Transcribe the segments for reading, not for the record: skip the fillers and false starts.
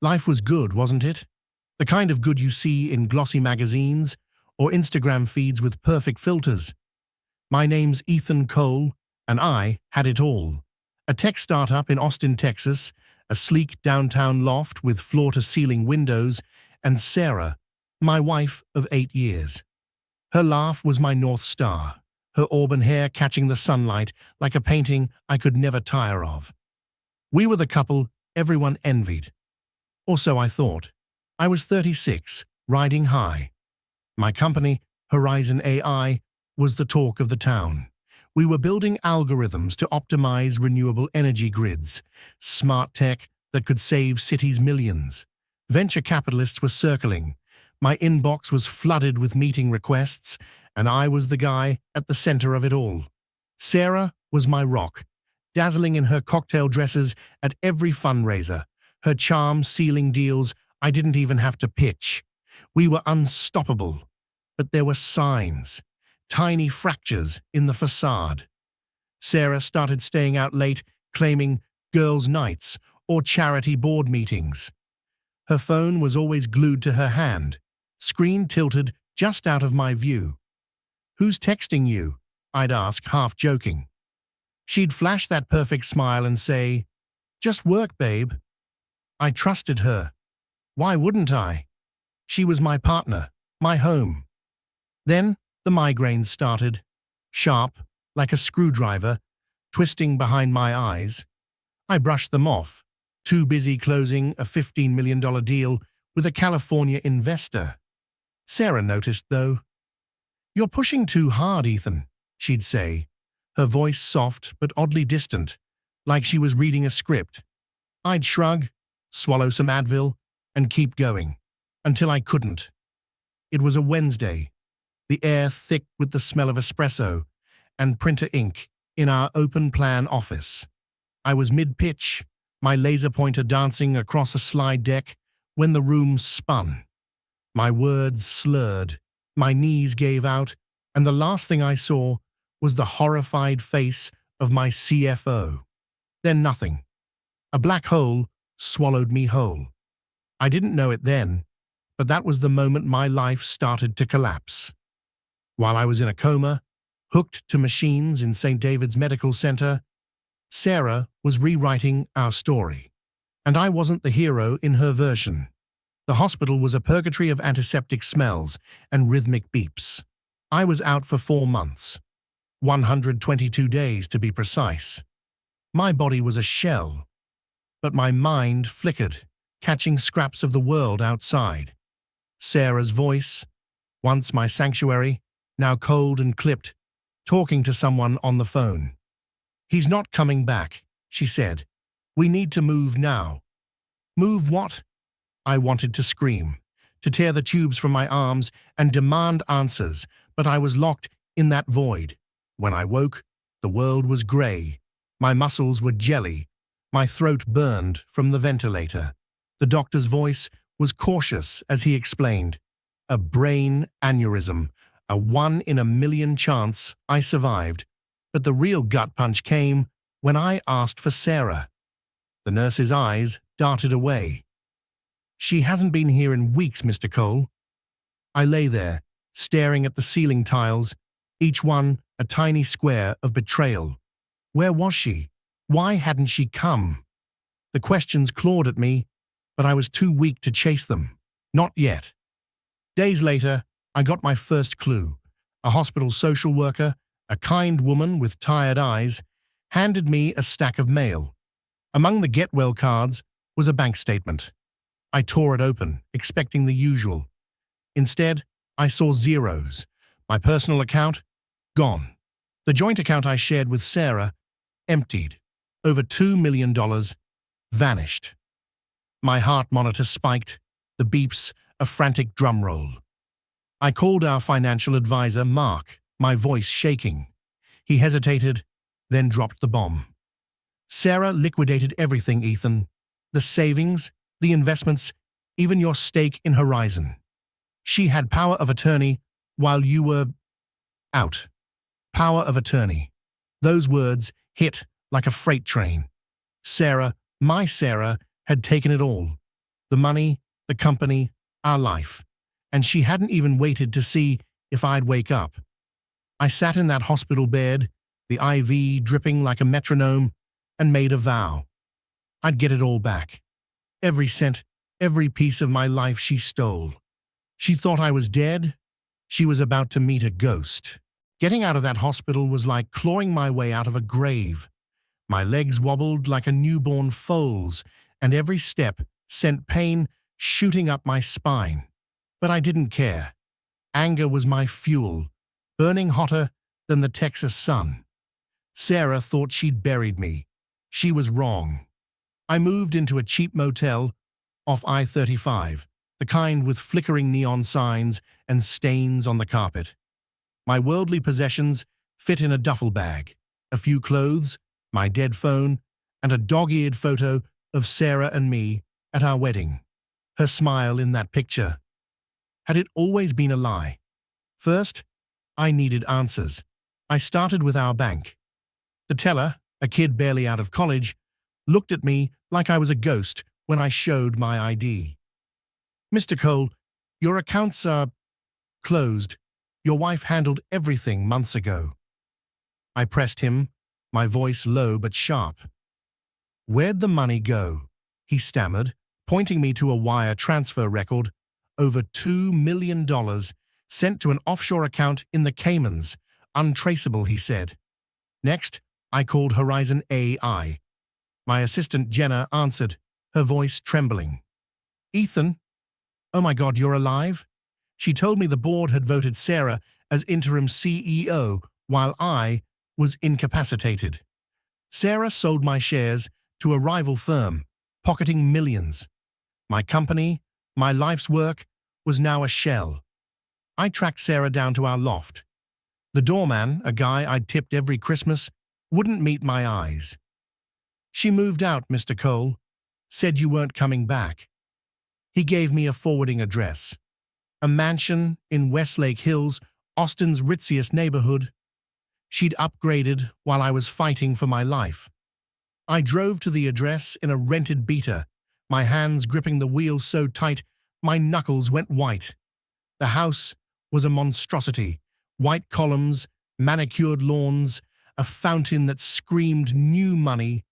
Life was good, wasn't it? The kind of good you see in glossy magazines or Instagram feeds with perfect filters. My name's Ethan Cole, and I had it all. A tech startup in Austin, Texas, a sleek downtown loft with floor-to-ceiling windows, and Sarah, my wife of 8 years. Her laugh was my North Star, her auburn hair catching the sunlight like a painting I could never tire of. We were the couple everyone envied. Or so I thought. I was 36, riding high. My company, Horizon AI, was the talk of the town. We were building algorithms to optimize renewable energy grids, smart tech that could save cities millions. Venture capitalists were circling. My inbox was flooded with meeting requests, and I was the guy at the center of it all. Sarah was my rock, dazzling in her cocktail dresses at every fundraiser, her charm sealing deals I didn't even have to pitch. We were unstoppable, but there were signs, tiny fractures in the facade. Sarah started staying out late, claiming girls' nights or charity board meetings. Her phone was always glued to her hand, screen tilted just out of my view. "Who's texting you?" I'd ask, half joking. She'd flash that perfect smile and say, "Just work, babe." I trusted her. Why wouldn't I? She was my partner, my home. Then the migraines started, sharp, like a screwdriver, twisting behind my eyes. I brushed them off, too busy closing a $15 million deal with a California investor. Sarah noticed, though. "You're pushing too hard, Ethan," she'd say, her voice soft but oddly distant, like she was reading a script. I'd shrug, swallow some Advil, and keep going, until I couldn't. It was a Wednesday, the air thick with the smell of espresso and printer ink in our open-plan office. I was mid-pitch, my laser pointer dancing across a slide deck, when the room spun. My words slurred, my knees gave out, and the last thing I saw was the horrified face of my CFO. Then nothing. A black hole swallowed me whole. I didn't know it then, but that was the moment my life started to collapse. While I was in a coma, hooked to machines in St. David's Medical Center, Sarah was rewriting our story, and I wasn't the hero in her version. The hospital was a purgatory of antiseptic smells and rhythmic beeps. I was out for 4 months, 122 days to be precise. My body was a shell, but my mind flickered, catching scraps of the world outside. Sarah's voice, once my sanctuary, now cold and clipped, talking to someone on the phone. "He's not coming back," she said. "We need to move now." Move what? I wanted to scream, to tear the tubes from my arms and demand answers, but I was locked in that void. When I woke, the world was grey. My muscles were jelly. My throat burned from the ventilator. The doctor's voice was cautious as he explained. A brain aneurysm, a 1 in a million chance I survived. But the real gut punch came when I asked for Sarah. The nurse's eyes darted away. "She hasn't been here in weeks, Mr. Cole." I lay there, staring at the ceiling tiles, each one a tiny square of betrayal. Where was she? Why hadn't she come? The questions clawed at me, but I was too weak to chase them. Not yet. Days later, I got my first clue. A hospital social worker, a kind woman with tired eyes, handed me a stack of mail. Among the get well cards was a bank statement. I tore it open, expecting the usual. Instead, I saw zeros. My personal account, gone. The joint account I shared with Sarah, emptied. Over $2 million, vanished. My heart monitor spiked, the beeps a frantic drum roll. I called our financial advisor, Mark, my voice shaking. He hesitated, then dropped the bomb. "Sarah liquidated everything, Ethan. The savings, the investments, even your stake in Horizon. She had power of attorney while you were out. Power of attorney." Those words hit like a freight train. Sarah, my Sarah, had taken it all. The money, the company, our life. And she hadn't even waited to see if I'd wake up. I sat in that hospital bed, the IV dripping like a metronome, and made a vow. I'd get it all back. Every cent, every piece of my life she stole. She thought I was dead. She was about to meet a ghost. Getting out of that hospital was like clawing my way out of a grave. My legs wobbled like a newborn foal's, and every step sent pain shooting up my spine. But I didn't care. Anger was my fuel, burning hotter than the Texas sun. Sarah thought she'd buried me. She was wrong. I moved into a cheap motel off I-35, the kind with flickering neon signs and stains on the carpet. My worldly possessions fit in a duffel bag, a few clothes, my dead phone, and a dog-eared photo of Sarah and me at our wedding. Her smile in that picture. Had it always been a lie? First, I needed answers. I started with our bank. The teller, a kid barely out of college, looked at me like I was a ghost when I showed my ID. "Mr. Cole, your accounts are closed. Your wife handled everything months ago." I pressed him, my voice low but sharp. "Where'd the money go?" he stammered, pointing me to a wire transfer record. Over $2 million sent to an offshore account in the Caymans. Untraceable, he said. Next, I called Horizon AI. My assistant Jenna answered, her voice trembling. "Ethan? Oh my God, you're alive?" She told me the board had voted Sarah as interim CEO while I was incapacitated. Sarah sold my shares to a rival firm, pocketing millions. My company, my life's work, was now a shell. I tracked Sarah down to our loft. The doorman, a guy I'd tipped every Christmas, wouldn't meet my eyes. "She moved out, Mr. Cole. Said you weren't coming back." He gave me a forwarding address. A mansion in Westlake Hills, Austin's ritziest neighborhood. She'd upgraded while I was fighting for my life. I drove to the address in a rented Beater, my hands gripping the wheel so tight my knuckles went white. The house was a monstrosity. White columns, manicured lawns, a fountain that screamed new money.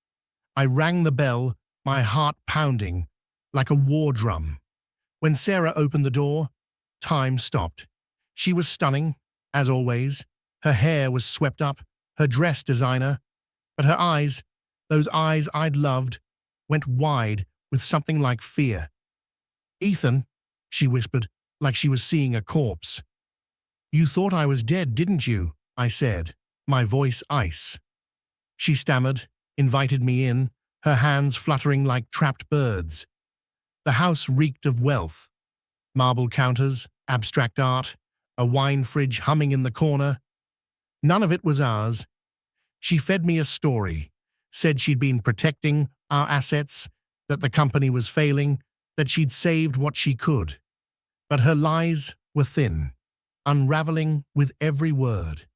I rang the bell, my heart pounding, like a war drum. When Sarah opened the door, time stopped. She was stunning, as always. Her hair was swept up, her dress designer, but her eyes, those eyes I'd loved, went wide with something like fear. "Ethan," she whispered, like she was seeing a corpse. "You thought I was dead, didn't you?" I said, my voice ice. She stammered, invited me in, her hands fluttering like trapped birds. The house reeked of wealth. Marble counters, abstract art, a wine fridge humming in the corner. None of it was ours. She fed me a story, said she'd been protecting our assets, that the company was failing, that she'd saved what she could. But her lies were thin, unraveling with every word.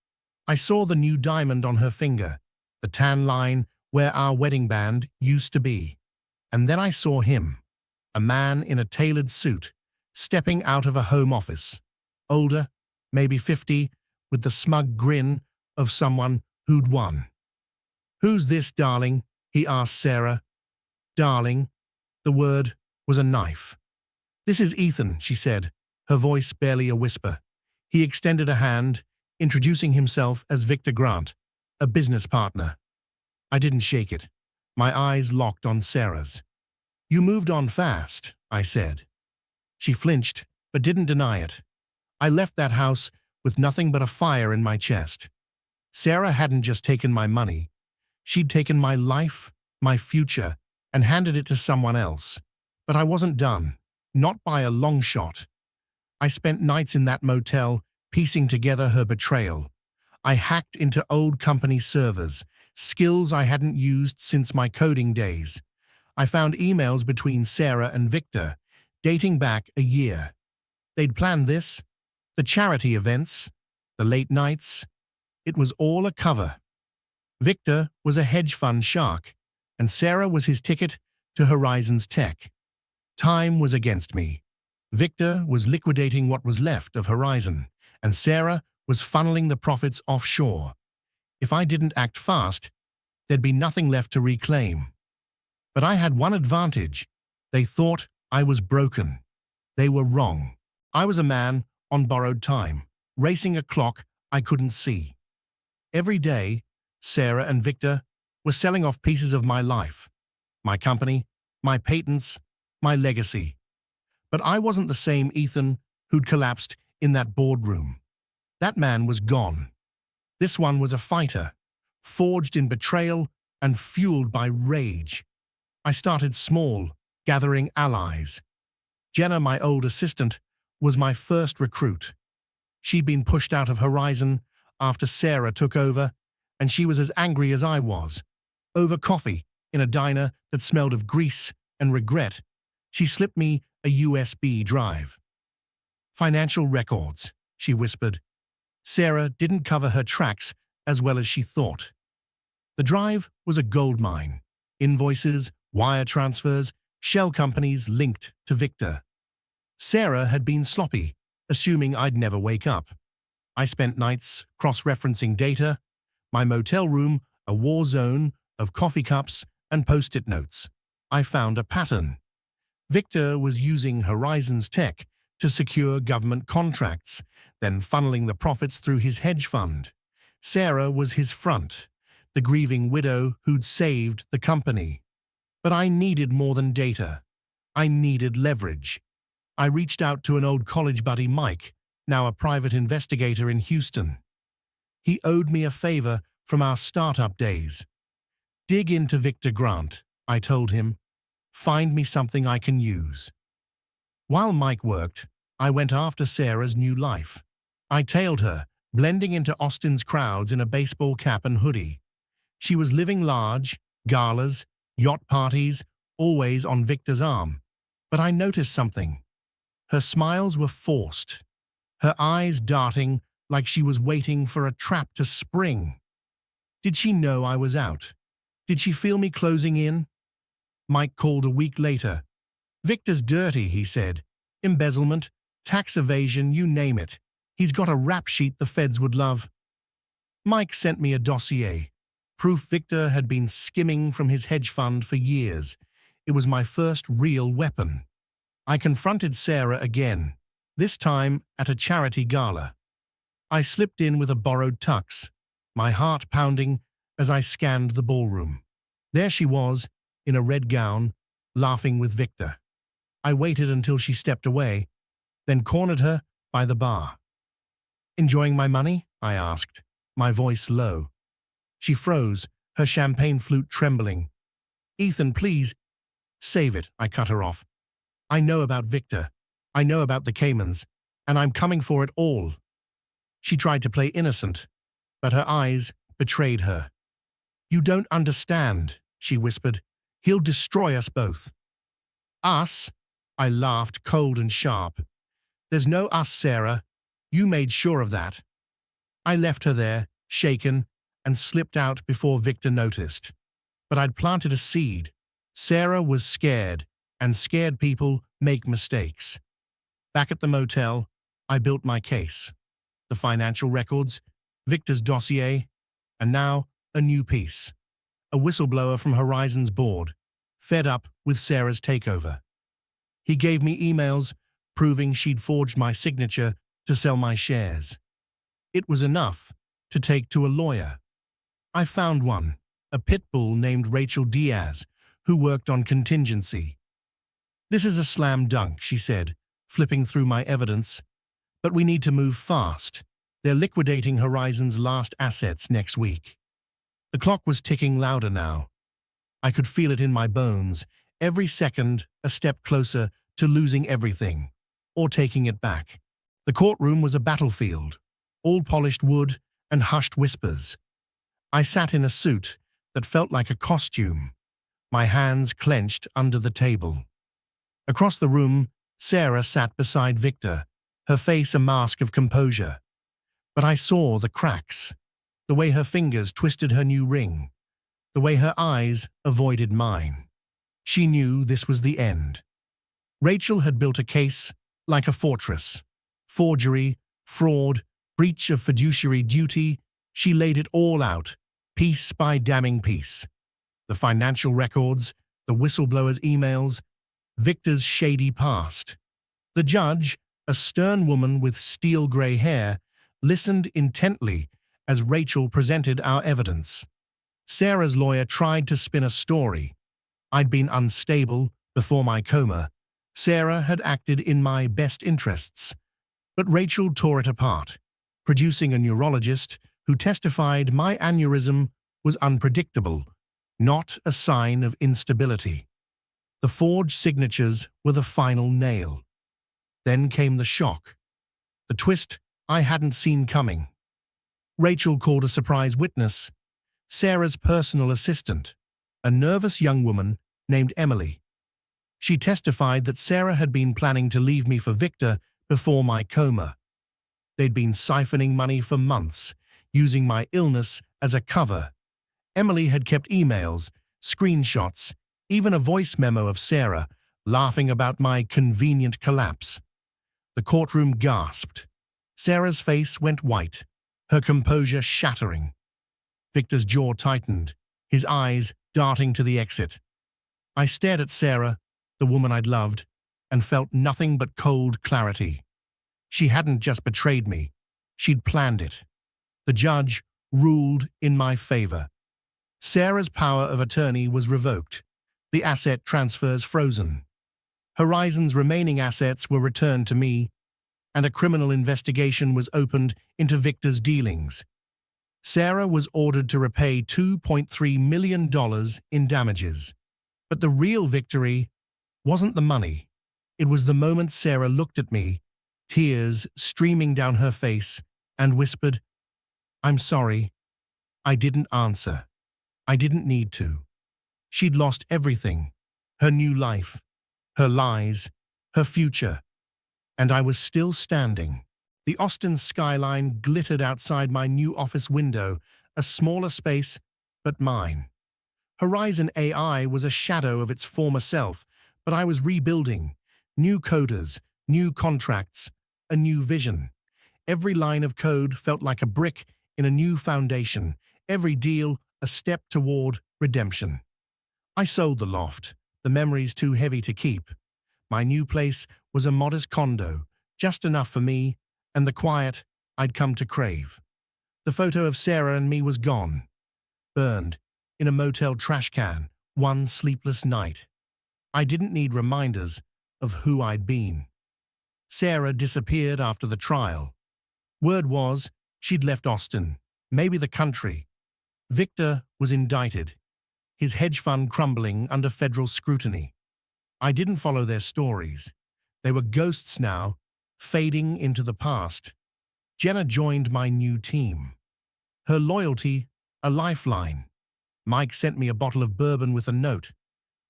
I saw the new diamond on her finger, the tan line where our wedding band used to be. And then I saw him, a man in a tailored suit, stepping out of a home office. Older, maybe 50, with the smug grin of someone who'd won. "Who's this, darling?" he asked Sarah. Darling, the word was a knife. "This is Ethan," she said, her voice barely a whisper. He extended a hand, introducing himself as Victor Grant, a business partner. I didn't shake it. My eyes locked on Sarah's. "You moved on fast," I said. She flinched, but didn't deny it. I left that house with nothing but a fire in my chest. Sarah hadn't just taken my money. She'd taken my life, my future, and handed it to someone else. But I wasn't done, not by a long shot. I spent nights in that motel piecing together her betrayal. I hacked into old company servers, skills I hadn't used since my coding days. I found emails between Sarah and Victor, dating back a year. They'd planned this, the charity events, the late nights. It was all a cover. Victor was a hedge fund shark, and Sarah was his ticket to Horizon's tech. Time was against me. Victor was liquidating what was left of Horizon, and Sarah was funneling the profits offshore. If I didn't act fast, there'd be nothing left to reclaim. But I had one advantage. They thought I was broken. They were wrong. I was a man on borrowed time, racing a clock I couldn't see. Every day, Sarah and Victor were selling off pieces of my life, my company, my patents, my legacy. But I wasn't the same Ethan who'd collapsed in that boardroom. That man was gone. This one was a fighter, forged in betrayal and fueled by rage. I started small, gathering allies. Jenna, my old assistant, was my first recruit. She'd been pushed out of Horizon after Sarah took over, and she was as angry as I was. Over coffee in a diner that smelled of grease and regret, she slipped me a USB drive. "Financial records," she whispered. Sarah didn't cover her tracks as well as she thought. The drive was a goldmine. Invoices, wire transfers, shell companies linked to Victor. Sarah had been sloppy, assuming I'd never wake up. I spent nights cross-referencing data, my motel room a war zone of coffee cups and post-it notes. I found a pattern. Victor was using Horizon's tech to secure government contracts, then funneling the profits through his hedge fund. Sarah was his front, the grieving widow who'd saved the company. But I needed more than data. I needed leverage. I reached out to an old college buddy, Mike, now a private investigator in Houston. He owed me a favor from our startup days. "Dig into Victor Grant," I told him. "Find me something I can use." While Mike worked, I went after Sarah's new life. I tailed her, blending into Austin's crowds in a baseball cap and hoodie. She was living large, galas, yacht parties, always on Victor's arm. But I noticed something. Her smiles were forced, her eyes darting like she was waiting for a trap to spring. Did she know I was out? Did she feel me closing in? Mike called a week later. "Victor's dirty," he said. "Embezzlement, tax evasion, you name it. He's got a rap sheet the feds would love." Mike sent me a dossier, proof Victor had been skimming from his hedge fund for years. It was my first real weapon. I confronted Sarah again, this time at a charity gala. I slipped in with a borrowed tux, my heart pounding as I scanned the ballroom. There she was, in a red gown, laughing with Victor. I waited until she stepped away, then cornered her by the bar. "Enjoying my money?" I asked, my voice low. She froze, her champagne flute trembling. "Ethan, please." "Save it," I cut her off. "I know about Victor. I know about the Caymans, and I'm coming for it all." She tried to play innocent, but her eyes betrayed her. "You don't understand," she whispered. "He'll destroy us both." "Us?" I laughed, cold and sharp. "There's no us, Sarah. You made sure of that." I left her there, shaken, and slipped out before Victor noticed. But I'd planted a seed. Sarah was scared, and scared people make mistakes. Back at the motel, I built my case. The financial records, Victor's dossier, and now a new piece. A whistleblower from Horizon's board, fed up with Sarah's takeover. He gave me emails proving she'd forged my signature to sell my shares. It was enough to take to a lawyer. I found one, a pit bull named Rachel Diaz, who worked on contingency. "This is a slam dunk," she said, flipping through my evidence. "But we need to move fast. They're liquidating Horizon's last assets next week." The clock was ticking louder now. I could feel it in my bones, every second a step closer to losing everything, or taking it back. The courtroom was a battlefield, all polished wood and hushed whispers. I sat in a suit that felt like a costume, my hands clenched under the table. Across the room, Sarah sat beside Victor, her face a mask of composure. But I saw the cracks, the way her fingers twisted her new ring, the way her eyes avoided mine. She knew this was the end. Rachel had built a case like a fortress. Forgery, fraud, breach of fiduciary duty, she laid it all out, piece by damning piece. The financial records, the whistleblower's emails, Victor's shady past. The judge, a stern woman with steel-grey hair, listened intently as Rachel presented our evidence. Sarah's lawyer tried to spin a story. I'd been unstable before my coma. Sarah had acted in my best interests. But Rachel tore it apart, producing a neurologist who testified my aneurysm was unpredictable, not a sign of instability. The forged signatures were the final nail. Then came the shock, the twist I hadn't seen coming. Rachel called a surprise witness, Sarah's personal assistant, a nervous young woman named Emily. She testified that Sarah had been planning to leave me for Victor before my coma. They'd been siphoning money for months, using my illness as a cover. Emily had kept emails, screenshots, even a voice memo of Sarah, laughing about my convenient collapse. The courtroom gasped. Sarah's face went white, her composure shattering. Victor's jaw tightened, his eyes darting to the exit. I stared at Sarah, the woman I'd loved, and felt nothing but cold clarity. She hadn't just betrayed me, she'd planned it. The judge ruled in my favor. Sarah's power of attorney was revoked, the asset transfers frozen. Horizon's remaining assets were returned to me, and a criminal investigation was opened into Victor's dealings. Sarah was ordered to repay $2.3 million in damages. But the real victory wasn't the money. It was the moment Sarah looked at me, tears streaming down her face, and whispered, "I'm sorry. I didn't answer. I didn't need to." She'd lost everything, her new life, her lies, her future. And I was still standing. The Austin skyline glittered outside my new office window, a smaller space, but mine. Horizon AI was a shadow of its former self, but I was rebuilding. New coders, new contracts, a new vision. Every line of code felt like a brick in a new foundation, every deal a step toward redemption. I sold the loft, the memories too heavy to keep. My new place was a modest condo, just enough for me and the quiet I'd come to crave. The photo of Sarah and me was gone, burned in a motel trash can, one sleepless night. I didn't need reminders of who I'd been. Sarah disappeared after the trial. Word was she'd left Austin, maybe the country. Victor was indicted, his hedge fund crumbling under federal scrutiny. I didn't follow their stories. They were ghosts now, fading into the past. Jenna joined my new team. Her loyalty, a lifeline. Mike sent me a bottle of bourbon with a note.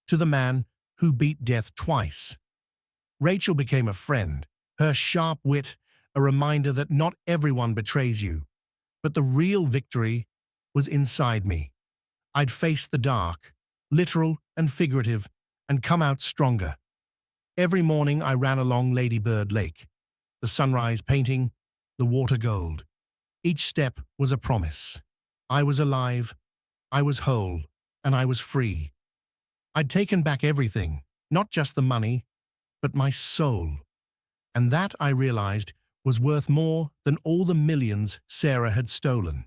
To the man who beat death twice. Rachel became a friend, her sharp wit a reminder that not everyone betrays you. But the real victory was inside me. I'd face the dark, literal and figurative, and come out stronger. Every morning I ran along Lady Bird Lake, the sunrise painting, the water gold. Each step was a promise. I was alive, I was whole, and I was free. I'd taken back everything, not just the money, but my soul. And that, I realized, was worth more than all the millions Sarah had stolen.